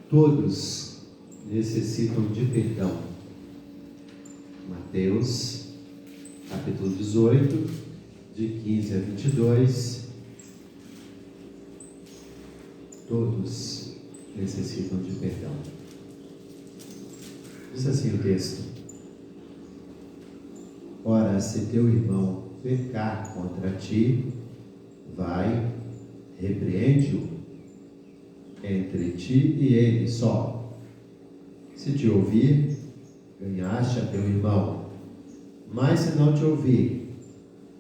Todos necessitam de perdão. Mateus, capítulo 18, de 15 a 22. Todos necessitam de perdão. Diz assim o texto: ora, se teu irmão pecar contra ti, vai, repreende-o entre ti e ele só. Se te ouvir, ganhaste a teu irmão. Mas se não te ouvir,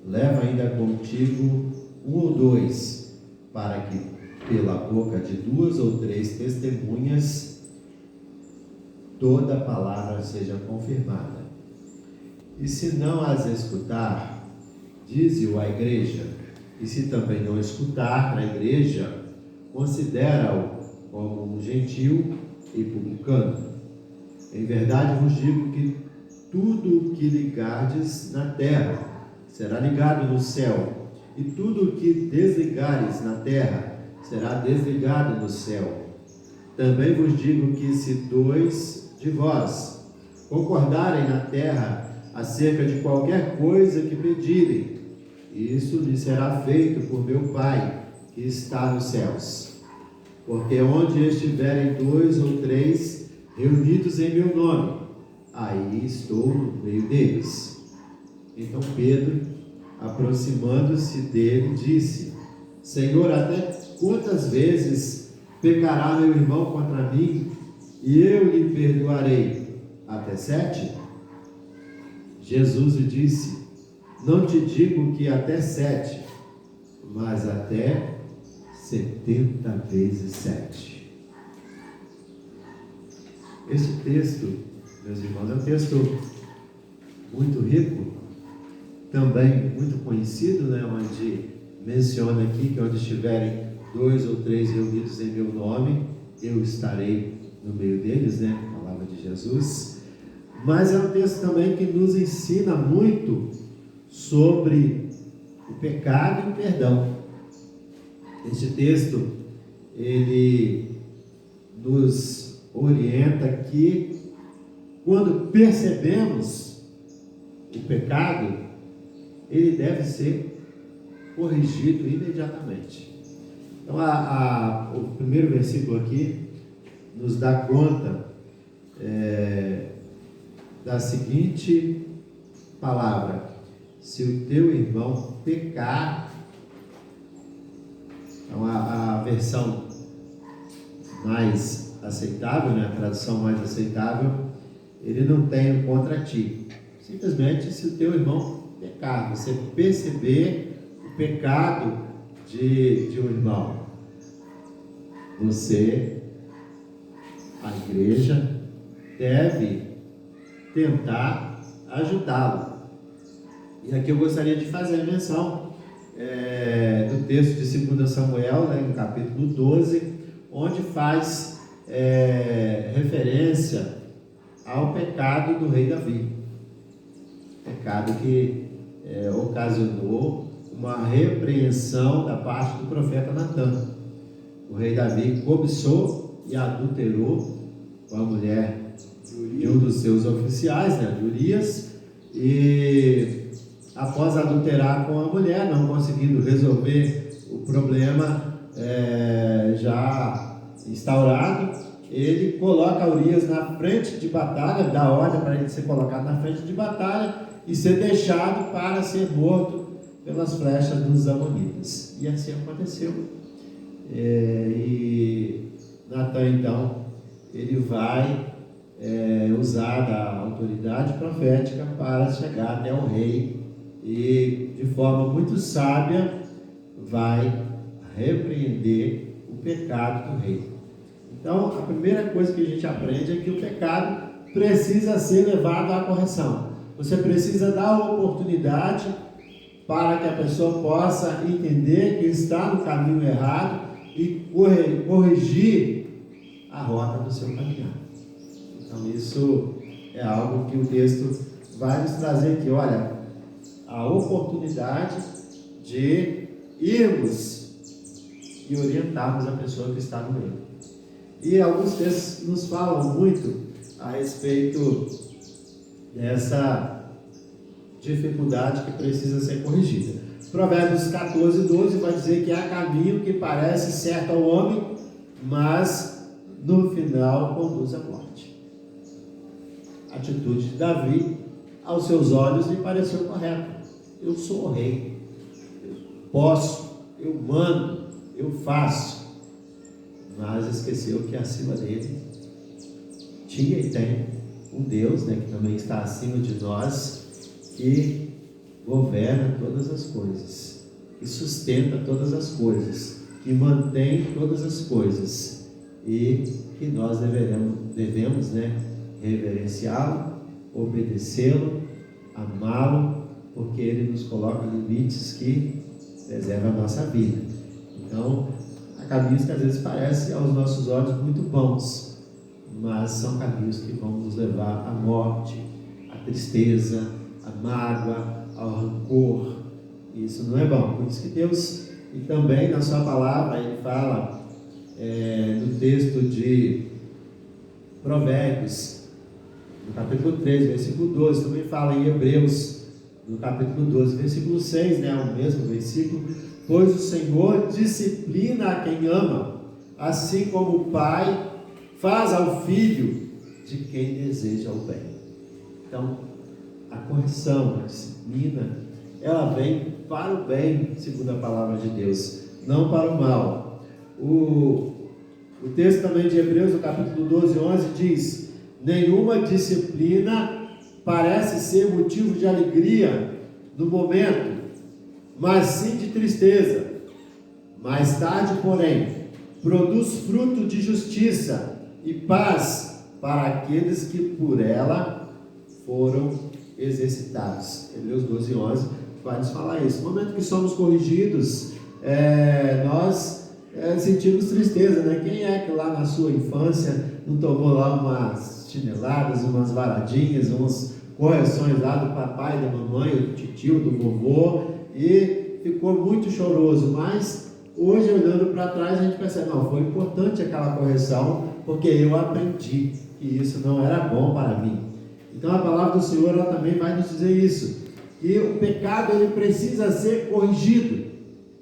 leva ainda contigo 1 ou 2, para que pela boca de 2 ou 3 testemunhas toda palavra seja confirmada. E se não as escutar, dize-o à igreja. E se também não escutar na igreja, considera-o como um gentil e publicano. Em verdade vos digo que tudo o que ligardes na terra será ligado no céu, e tudo o que desligares na terra será desligado no céu. Também vos digo que se 2 de vós concordarem na terra acerca de qualquer coisa que pedirem, isso lhe será feito por meu Pai que está nos céus. Porque onde estiverem 2 ou 3 reunidos em meu nome, aí estou no meio deles. Então Pedro, aproximando-se dele, disse: Senhor, até quantas vezes pecará meu irmão contra mim, e eu lhe perdoarei? Até 7? Jesus lhe disse: não te digo que até 7, mas até 70 vezes 7. Este texto, meus irmãos, é um texto muito rico, também muito conhecido, né? Onde menciona aqui que onde estiverem 2 ou 3 reunidos em meu nome, eu estarei no meio deles, né? A palavra de Jesus. Mas é um texto também que nos ensina muito sobre o pecado e o perdão. Este texto, ele nos orienta que quando percebemos o pecado, ele deve ser corrigido imediatamente. Então, o primeiro versículo aqui nos dá conta da seguinte palavra: se o teu irmão pecar. Então, a versão mais aceitável, né, a tradução mais aceitável, ele não tem contra ti. Simplesmente, se o teu irmão pecar, você perceber o pecado de um irmão, você, a igreja, deve tentar ajudá-lo. E aqui eu gostaria de fazer a menção do texto de 2 Samuel, né, no capítulo 12, onde faz referência ao pecado do rei Davi. Pecado que ocasionou uma repreensão da parte do profeta Natã. O rei Davi cobiçou e adulterou com a mulher de um dos seus oficiais, né, de Urias, e após adulterar com a mulher, não conseguindo resolver o problema já instaurado, ele coloca Urias na frente de batalha, dá ordem para ele ser colocado na frente de batalha e ser deixado para ser morto pelas flechas dos amonitas. E assim aconteceu. E Natã, então, ele vai usar da autoridade profética para chegar até o rei e, de forma muito sábia, vai repreender o pecado do rei. Então, a primeira coisa que a gente aprende é que o pecado precisa ser levado à correção. Você precisa dar a oportunidade para que a pessoa possa entender que está no caminho errado e corrigir a rota do seu caminhar. Então, isso é algo que o texto vai nos trazer aqui. Olha, a oportunidade de irmos e orientarmos a pessoa que está no meio. E alguns textos nos falam muito a respeito dessa dificuldade que precisa ser corrigida. Provérbios 14, 12 vai dizer que há caminho que parece certo ao homem, mas no final conduz à morte. A atitude de Davi, aos seus olhos, lhe pareceu correta. Eu sou o rei, eu posso, eu mando, eu faço. Mas esqueceu que acima dele tinha e tem um Deus, que também está acima de nós, que governa todas as coisas, que sustenta todas as coisas, que mantém todas as coisas, e que nós devemos reverenciá-lo, obedecê-lo, amá-lo, porque ele nos coloca limites que preservam a nossa vida. Então, há caminhos que às vezes parecem aos nossos olhos muito bons, mas são caminhos que vão nos levar à morte, à tristeza, à mágoa, ao rancor. Isso não é bom. Por isso que Deus, e também na sua palavra, ele fala no texto de Provérbios, no capítulo 3, versículo 12, também fala em Hebreus, no capítulo 12, versículo 6, o mesmo versículo: pois o Senhor disciplina a quem ama, assim como o pai faz ao filho de quem deseja o bem. Então, a correção, a disciplina, ela vem para o bem, segundo a palavra de Deus, não para o mal. O texto também de Hebreus, no capítulo 12, 11, diz: nenhuma disciplina parece ser motivo de alegria no momento, mas sim de tristeza. Mais tarde, porém, produz fruto de justiça e paz para aqueles que por ela foram exercitados. Hebreus 12, 11 vai nos falar isso. No momento que somos corrigidos, nós sentimos tristeza, Quem é que lá na sua infância não tomou lá umas chineladas, umas varadinhas, umas correções lá do papai, da mamãe, do titio, do vovô, e ficou muito choroso? Mas hoje, olhando para trás, a gente percebe, não, foi importante aquela correção, porque eu aprendi que isso não era bom para mim. Então a palavra do Senhor, ela também vai nos dizer isso, que o pecado, ele precisa ser corrigido,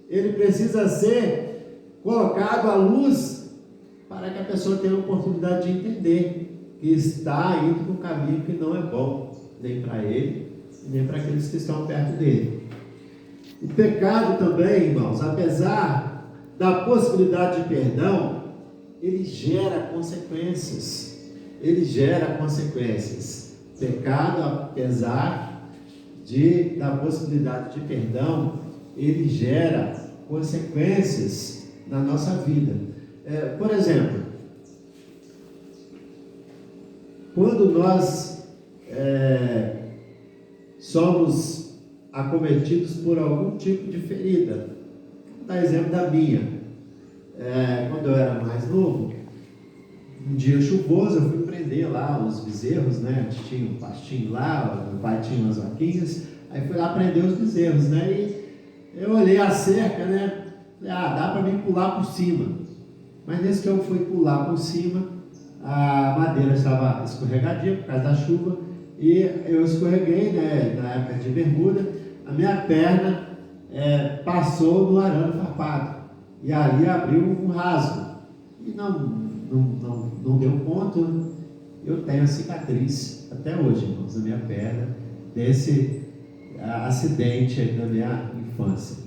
ele precisa ser colocado à luz, para que a pessoa tenha a oportunidade de entender que está indo por um caminho que não é bom, nem para ele, nem para aqueles que estão perto dele. O pecado também, irmãos, apesar da possibilidade de perdão, ele gera consequências. Ele gera consequências. Pecado, apesar da possibilidade de perdão, ele gera consequências na nossa vida. Por exemplo, quando nós somos acometidos por algum tipo de ferida, vou dar exemplo da minha. Quando eu era mais novo, um dia chuvoso, eu fui prender lá os bezerros, A gente tinha um pastinho lá, meu pai tinha umas vaquinhas, aí fui lá prender os bezerros, E eu olhei a cerca, falei, dá para mim pular por cima. Mas nesse que eu fui pular por cima, a madeira estava escorregadia por causa da chuva, e eu escorreguei, na época de bermuda, a minha perna passou no arame farpado, e ali abriu um rasgo, e não deu ponto. Eu tenho a cicatriz até hoje, irmãos, na minha perna, desse acidente da minha infância.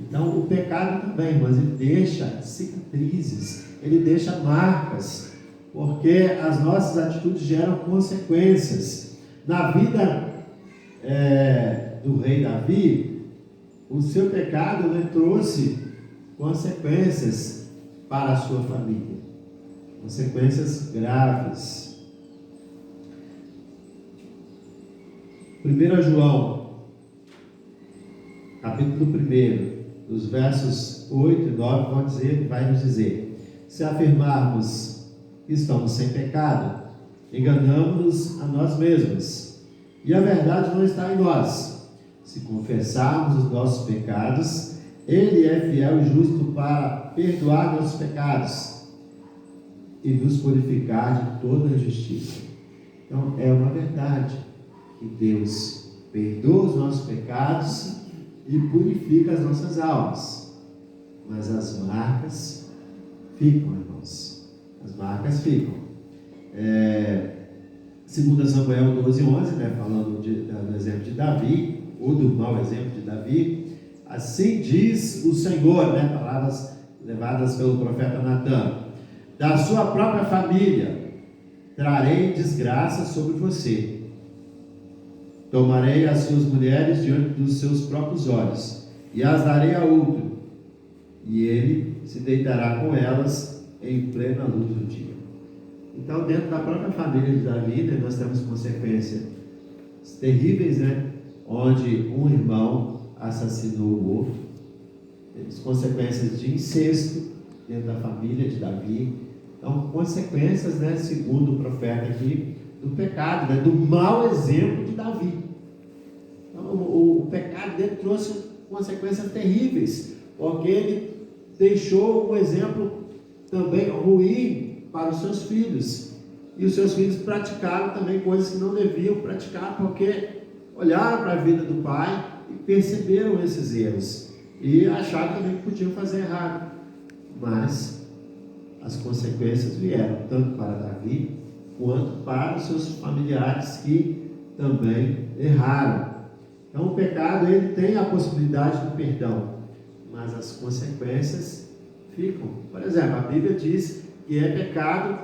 Então, o pecado também, irmãos, ele deixa cicatrizes, ele deixa marcas, porque as nossas atitudes geram consequências. Na vida do rei Davi, o seu pecado trouxe consequências para a sua família, consequências graves. 1 João, capítulo 1, os versos 8 e 9 vai nos dizer: se afirmarmos que estamos sem pecado, enganamos-nos a nós mesmos, e a verdade não está em nós. Se confessarmos os nossos pecados, Ele é fiel e justo para perdoar nossos pecados e nos purificar de toda injustiça. Então, é uma verdade que Deus perdoa os nossos pecados e purifica as nossas almas. Mas as marcas ficam, irmãos. As marcas ficam. 2 Samuel 12:11, falando do exemplo de Davi, ou do mau exemplo de Davi. Assim diz o Senhor, palavras levadas pelo profeta Natan: da sua própria família trarei desgraça sobre você. Tomarei as suas mulheres diante dos seus próprios olhos e as darei a outro, e ele se deitará com elas em plena luz do dia. Então, dentro da própria família de Davi, nós temos consequências terríveis, onde um irmão assassinou o outro. Temos consequências de incesto dentro da família de Davi. Então, consequências, segundo o profeta aqui, do pecado, do mau exemplo de Davi. Então, o pecado dele trouxe consequências terríveis, porque ele deixou um exemplo também ruim para os seus filhos. E os seus filhos praticaram também coisas que não deviam praticar, porque olharam para a vida do pai e perceberam esses erros. E acharam também que podiam fazer errado. Mas as consequências vieram tanto para Davi quanto para os seus familiares que também erraram. Então o pecado, ele tem a possibilidade do perdão, mas as consequências ficam. Por exemplo, a Bíblia diz que é pecado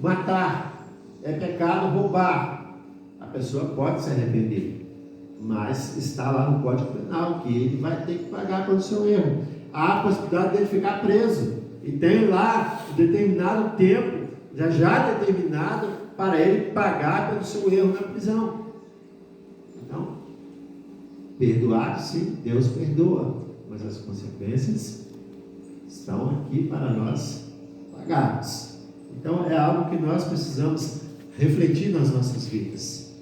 matar, é pecado roubar. A pessoa pode se arrepender, mas está lá no Código Penal que ele vai ter que pagar pelo seu erro. Há a possibilidade dele ficar preso, e tem lá um determinado tempo, já determinado, para ele pagar pelo seu erro na prisão. Então, perdoar, sim, Deus perdoa, mas as consequências estão aqui para nós pagarmos. Então, é algo que nós precisamos refletir nas nossas vidas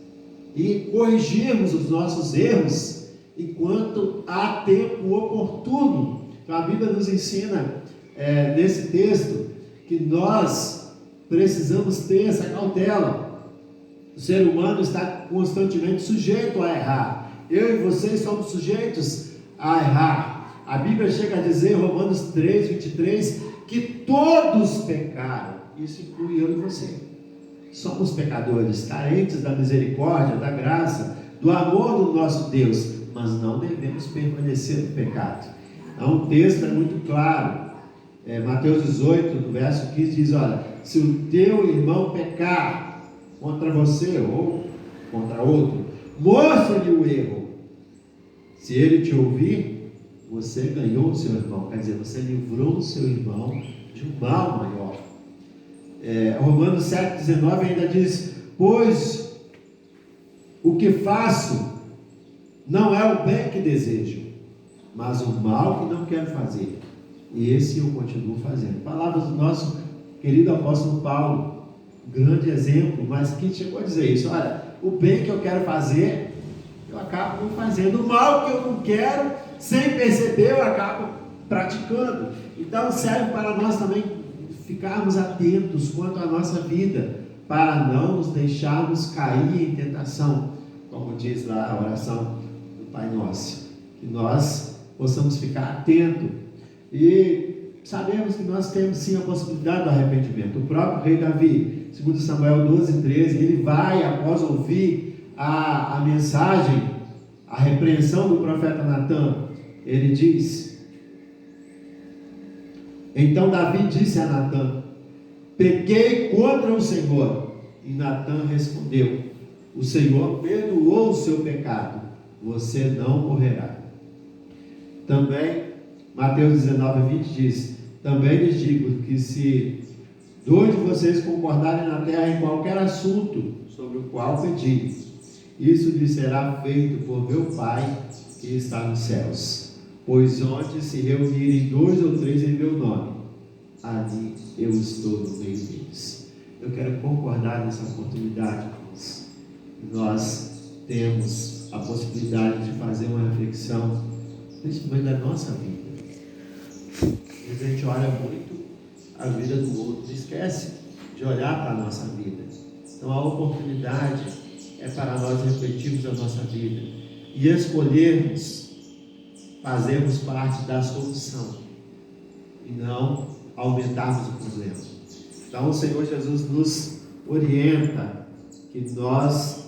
e corrigirmos os nossos erros enquanto há tempo oportuno. Então, a Bíblia nos ensina nesse texto que nós precisamos ter essa cautela. O ser humano está constantemente sujeito a errar. Eu e vocês somos sujeitos a errar. A Bíblia chega a dizer em Romanos 3:23 que todos pecaram. Isso inclui eu e você. Somos pecadores, carentes da misericórdia, da graça, do amor do nosso Deus, mas não devemos permanecer no pecado. Então o texto é muito claro. Mateus 18, no verso 15 diz: olha, se o teu irmão pecar contra você ou contra outro, mostre-lhe o erro. Se ele te ouvir, você ganhou o seu irmão. Quer dizer, você livrou o seu irmão de um mal maior. Romanos 7,19 ainda diz: pois o que faço não é o bem que desejo, mas o mal que não quero fazer, e esse eu continuo fazendo. Palavras do nosso querido apóstolo Paulo, grande exemplo, mas que chegou a dizer isso: olha, o bem que eu quero fazer, eu acabo não fazendo, o mal que eu não quero, sem perceber, eu acabo praticando. Então serve para nós também ficarmos atentos quanto à nossa vida, para não nos deixarmos cair em tentação, como diz lá a oração do Pai Nosso, que nós possamos ficar atentos e sabemos que nós temos sim a possibilidade do arrependimento. O próprio rei Davi, 2 Samuel 12:13, ele vai, após ouvir a mensagem, a repreensão do profeta Natan, ele diz: então Davi disse a Natan: pequei contra o Senhor. E Natan respondeu: o Senhor perdoou o seu pecado, você não morrerá. Também Mateus 19:20 diz: também lhes digo que se dois de vocês concordarem na terra em qualquer assunto sobre o qual pedirem, isso lhe será feito por meu Pai que está nos céus. Pois onde se reunirem 2 ou 3 em meu nome, ali eu estou no meio deles. Eu quero concordar nessa oportunidade, irmãos. Nós temos a possibilidade de fazer uma reflexão, principalmente da nossa vida. A gente olha muito a vida do outro, esquece de olhar para a nossa vida. Então a oportunidade é para nós refletirmos a nossa vida e escolhermos fazermos parte da solução e não aumentarmos o problema. Então o Senhor Jesus nos orienta que nós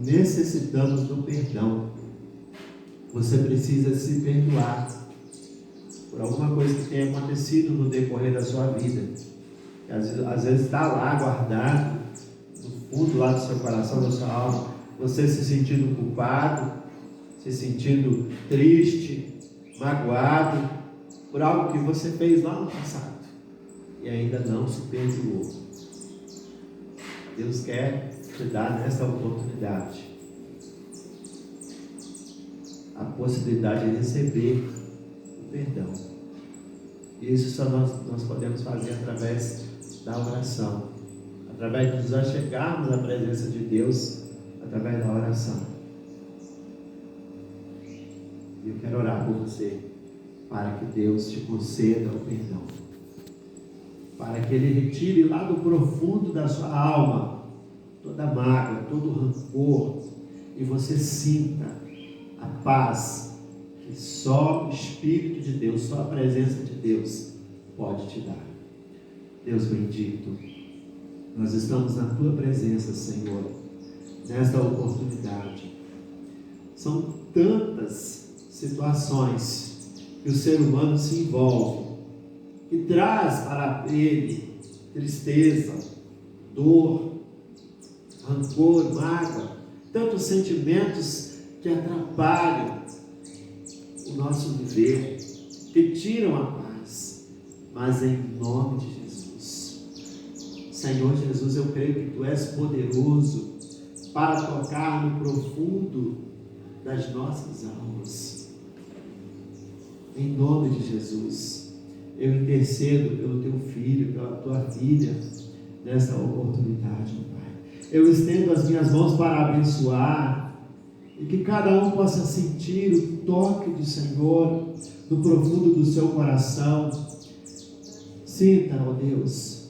necessitamos do perdão. Você precisa se perdoar por alguma coisa que tenha acontecido no decorrer da sua vida. Que às vezes está lá guardado no fundo lá do seu coração, da sua alma, você se sentindo culpado, se sentindo triste, magoado por algo que você fez lá no passado e ainda não se perdoou. Deus quer te dar nessa oportunidade a possibilidade de receber o perdão. Isso só nós podemos fazer através da oração, através de nós chegarmos à presença de Deus, através da oração. E eu quero orar por você, para que Deus te conceda o perdão, para que Ele retire lá do profundo da sua alma toda mágoa, todo rancor, e você sinta a paz que só o Espírito de Deus, só a presença de Deus pode te dar. Deus bendito, nós estamos na Tua presença, Senhor, nesta oportunidade. São tantas situações que o ser humano se envolve e traz para ele tristeza, dor, rancor, mágoa, tantos sentimentos que atrapalham o nosso viver, que tiram a paz. Mas em nome de Jesus, Senhor Jesus, eu creio que Tu és poderoso para tocar no profundo das nossas almas. Em nome de Jesus, eu intercedo pelo Teu filho, pela Tua filha, nessa oportunidade, Pai. Eu estendo as minhas mãos para abençoar, e que cada um possa sentir o toque do Senhor no profundo do seu coração. Sinta, ó Deus,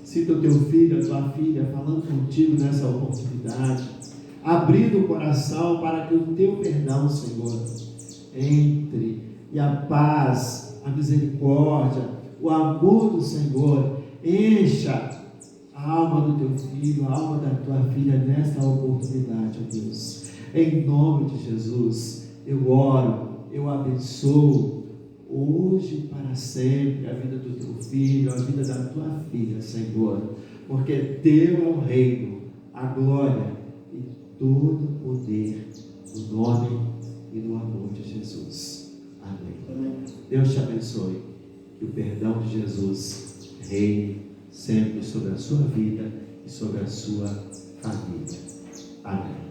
sinta o Teu filho, a Tua filha falando contigo nessa oportunidade, abrindo o coração para que o Teu perdão, Senhor, entre, e a paz, a misericórdia, o amor do Senhor encha a alma do Teu filho, a alma da Tua filha nesta oportunidade, ó Deus. Em nome de Jesus, eu oro, eu abençoo hoje e para sempre a vida do Teu filho, a vida da Tua filha, Senhor, porque Teu é o reino, a glória e todo o poder no nome e no amor de Jesus. Amém. Deus te abençoe, que o perdão de Jesus reine sempre sobre a sua vida e sobre a sua família. Amém.